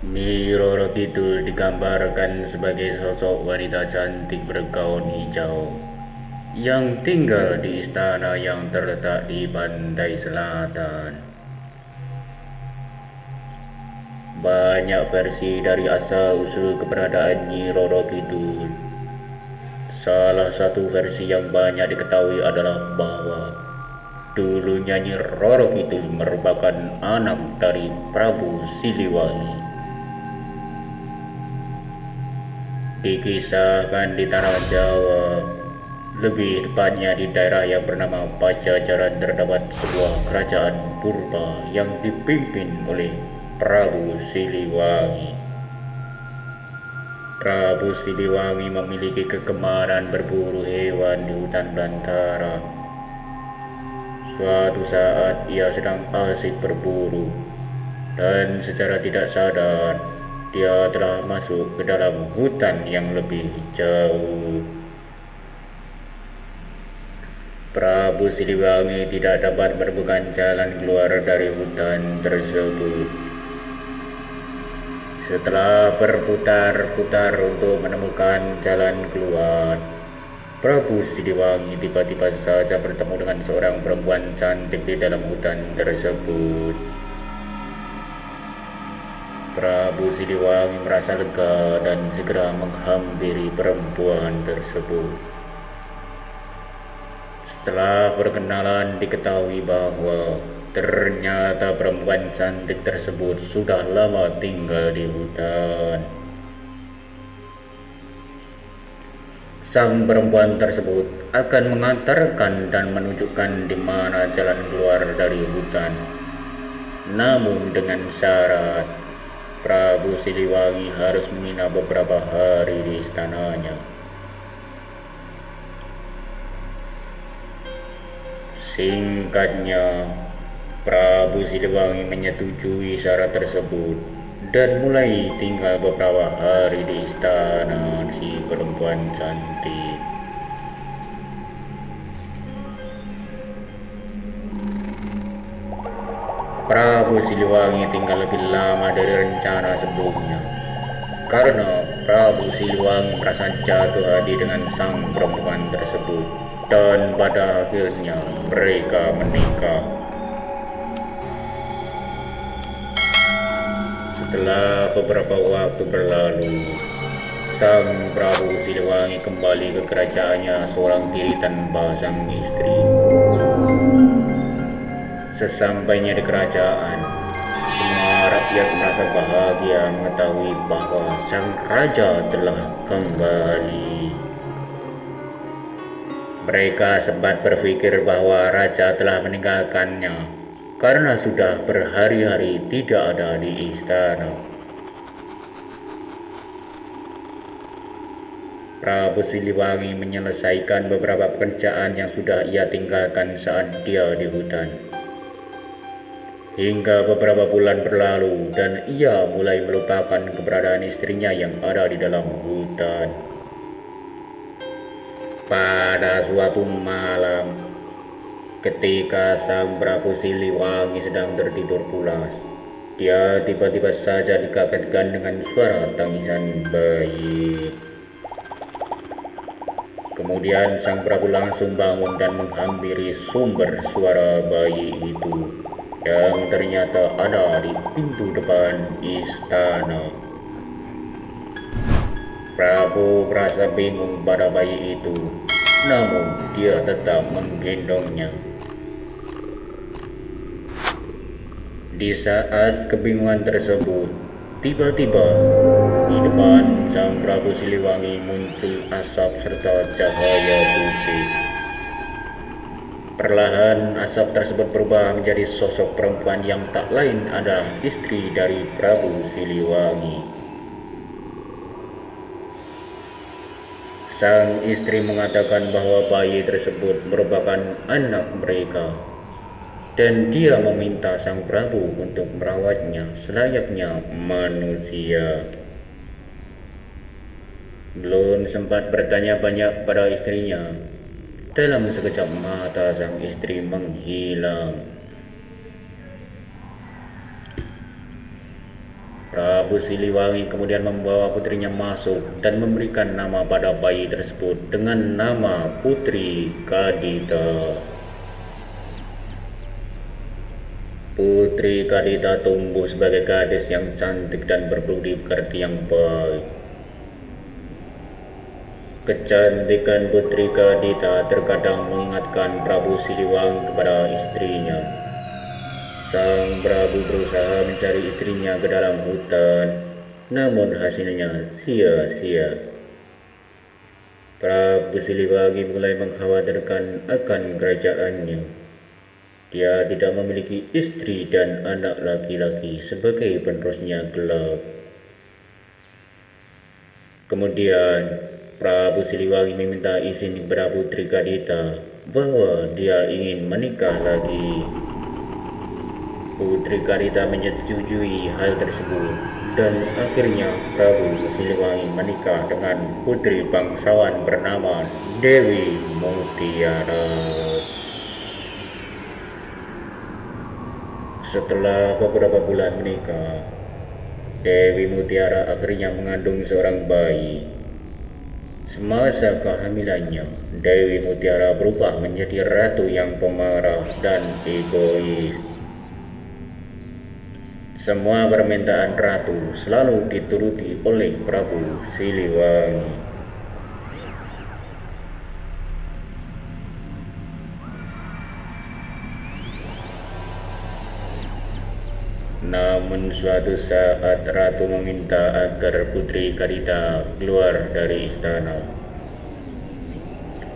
Nyi Roro Kidul digambarkan sebagai sosok wanita cantik bergaun hijau yang tinggal di istana yang terletak di pantai selatan. Banyak versi dari asal-usul keberadaan Nyi Roro Kidul. Salah satu versi yang banyak diketahui adalah bahwa dulunya Nyi Roro Kidul merupakan anak dari Prabu Siliwangi. Dikisahkan di tanah Jawa, lebih tepatnya di daerah yang bernama Pajajaran, terdapat sebuah kerajaan purba yang dipimpin oleh Prabu Siliwangi. Prabu Siliwangi memiliki kegemaran berburu hewan di hutan belantara. Suatu saat ia sedang asik berburu, dan secara tidak sadar dia telah masuk ke dalam hutan yang lebih jauh. Prabu Siliwangi tidak dapat menemukan jalan keluar dari hutan tersebut. Setelah berputar-putar untuk menemukan jalan keluar, Prabu Siliwangi tiba-tiba saja bertemu dengan seorang perempuan cantik di dalam hutan tersebut. Prabu Siliwangi merasa lega dan segera menghampiri perempuan tersebut. Setelah perkenalan, diketahui bahwa ternyata perempuan cantik tersebut sudah lama tinggal di hutan. Sang perempuan tersebut akan mengantarkan dan menunjukkan di mana jalan keluar dari hutan. Namun dengan syarat Prabu Siliwangi harus menginap beberapa hari di istananya. Singkatnya, Prabu Siliwangi menyetujui syarat tersebut dan mulai tinggal beberapa hari di istana si perempuan cantik. Prabu Siliwangi tinggal lebih lama dari rencana sebelumnya, karena Prabu Siliwangi merasa jatuh hati dengan sang perempuan tersebut, dan pada akhirnya mereka menikah. Setelah beberapa waktu berlalu, sang Prabu Siliwangi kembali ke kerajaannya seorang diri tanpa sang istri. Sesampainya di kerajaan, semua rakyat merasa bahagia mengetahui bahwa sang raja telah kembali. Mereka sempat berpikir bahwa raja telah meninggalkannya karena sudah berhari-hari tidak ada di istana. Prabu Siliwangi menyelesaikan beberapa pekerjaan yang sudah ia tinggalkan saat dia di hutan. Hingga beberapa bulan berlalu dan ia mulai melupakan keberadaan istrinya yang ada di dalam hutan. Pada suatu malam, ketika sang Prabu Siliwangi sedang tertidur pulas, dia tiba-tiba saja dikagetkan dengan suara tangisan bayi. Kemudian sang Prabu langsung bangun dan menghampiri sumber suara bayi itu, yang ternyata ada di pintu depan istana. Prabu merasa bingung pada bayi itu, namun dia tetap menggendongnya. Di saat kebingungan tersebut, tiba-tiba di depan sang Prabu Siliwangi muncul asap serta cahaya putih. Perlahan asap tersebut berubah menjadi sosok perempuan yang tak lain adalah istri dari Prabu Siliwangi. Sang istri mengatakan bahwa bayi tersebut merupakan anak mereka, dan dia meminta sang Prabu untuk merawatnya selayaknya manusia. Belum sempat bertanya banyak pada istrinya, dalam sekejap mata sang istri menghilang. Prabu Siliwangi kemudian membawa putrinya masuk dan memberikan nama pada bayi tersebut dengan nama Putri Kadita. Putri Kadita tumbuh sebagai gadis yang cantik dan berbudi pekerti yang baik. Kecantikan Putri Kadita terkadang mengingatkan Prabu Siliwangi kepada istrinya. Sang Prabu berusaha mencari istrinya ke dalam hutan, namun hasilnya sia-sia. Prabu Siliwangi mulai mengkhawatirkan akan kerajaannya. Dia tidak memiliki istri dan anak laki-laki sebagai penerusnya kelak. Kemudian, Prabu Siliwangi meminta izin kepada Putri Kadita bahwa dia ingin menikah lagi. Putri Kadita menyetujui hal tersebut dan akhirnya Prabu Siliwangi menikah dengan putri bangsawan bernama Dewi Mutiara. Setelah beberapa bulan menikah, Dewi Mutiara akhirnya mengandung seorang bayi. Semasa kehamilannya, Dewi Mutiara berubah menjadi ratu yang pemarah dan egois. Semua permintaan ratu selalu dituruti oleh Prabu Siliwangi. Namun suatu saat ratu meminta agar Putri Kadita keluar dari istana.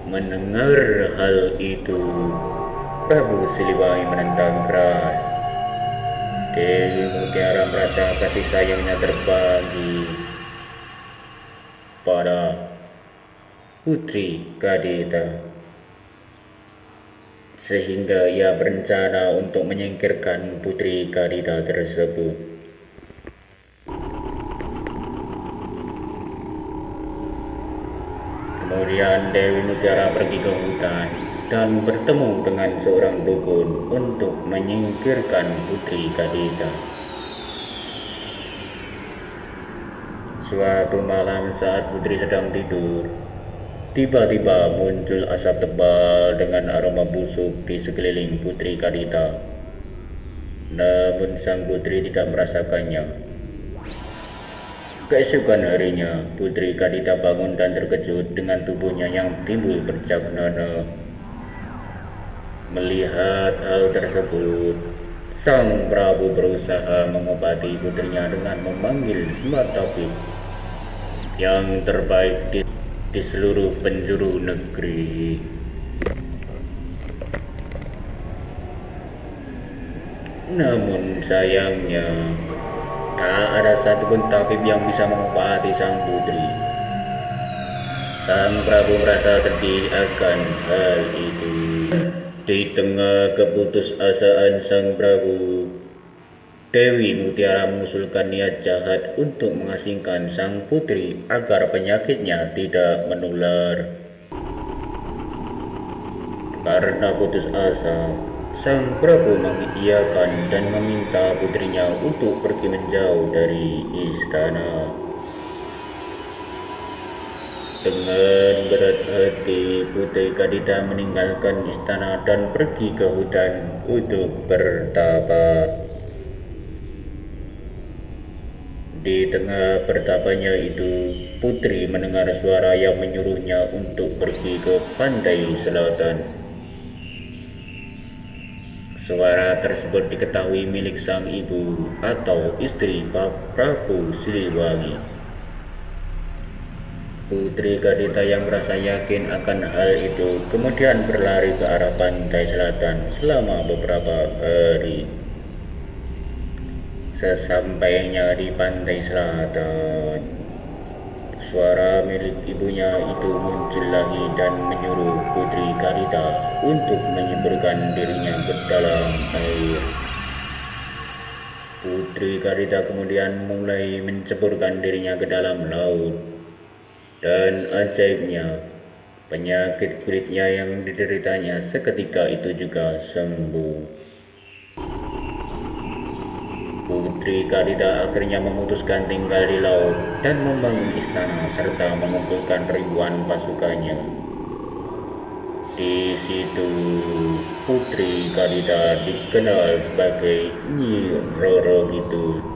Mendengar hal itu, Prabu Siliwangi menentang keras. Dewi Mutiara merasa kasih sayangnya terbagi pada Putri Kadita, sehingga ia berencana untuk menyingkirkan Putri Kadita tersebut. Kemudian Dewi Mutiara pergi ke hutan dan bertemu dengan seorang dukun untuk menyingkirkan Putri Kadita. Suatu malam saat Putri sedang tidur, tiba-tiba muncul asap tebal dengan aroma busuk di sekeliling Putri Kadita. Namun sang putri tidak merasakannya. Keesokan harinya, Putri Kadita bangun dan terkejut dengan tubuhnya yang timbul bercak nanah. Melihat hal tersebut, sang Prabu berusaha mengobati putrinya dengan memanggil semua tabib yang terbaik di seluruh penjuru negeri. Namun sayangnya, tak ada satupun tabib yang bisa mengobati sang putri. Sang Prabu merasa sedih akan hal itu. Di tengah keputusasaan sang Prabu, Dewi Mutiara mengusulkan niat jahat untuk mengasingkan sang putri agar penyakitnya tidak menular. Karena putus asa, sang Prabu mengiyakan dan meminta putrinya untuk pergi menjauh dari istana. Dengan berat hati, Putri Kadita meninggalkan istana dan pergi ke hutan untuk bertapa. Di tengah bertapanya itu, Putri mendengar suara yang menyuruhnya untuk pergi ke pantai selatan. Suara tersebut diketahui milik sang ibu atau istri Prabu Siliwangi. Putri Kadita yang merasa yakin akan hal itu kemudian berlari ke arah pantai selatan selama beberapa hari. Sesampainya di pantai selatan, suara milik ibunya itu muncul lagi dan menyuruh Putri Kadita untuk menyemburkan dirinya ke dalam air. Putri Kadita kemudian mulai menceburkan dirinya ke dalam laut. Dan ajaibnya, penyakit kulitnya yang dideritanya seketika itu juga sembuh. Putri Kalida akhirnya memutuskan tinggal di laut dan membangun istana serta mengumpulkan ribuan pasukannya. Di situ, Putri Kalida dikenal sebagai Nyi Roro Kidul.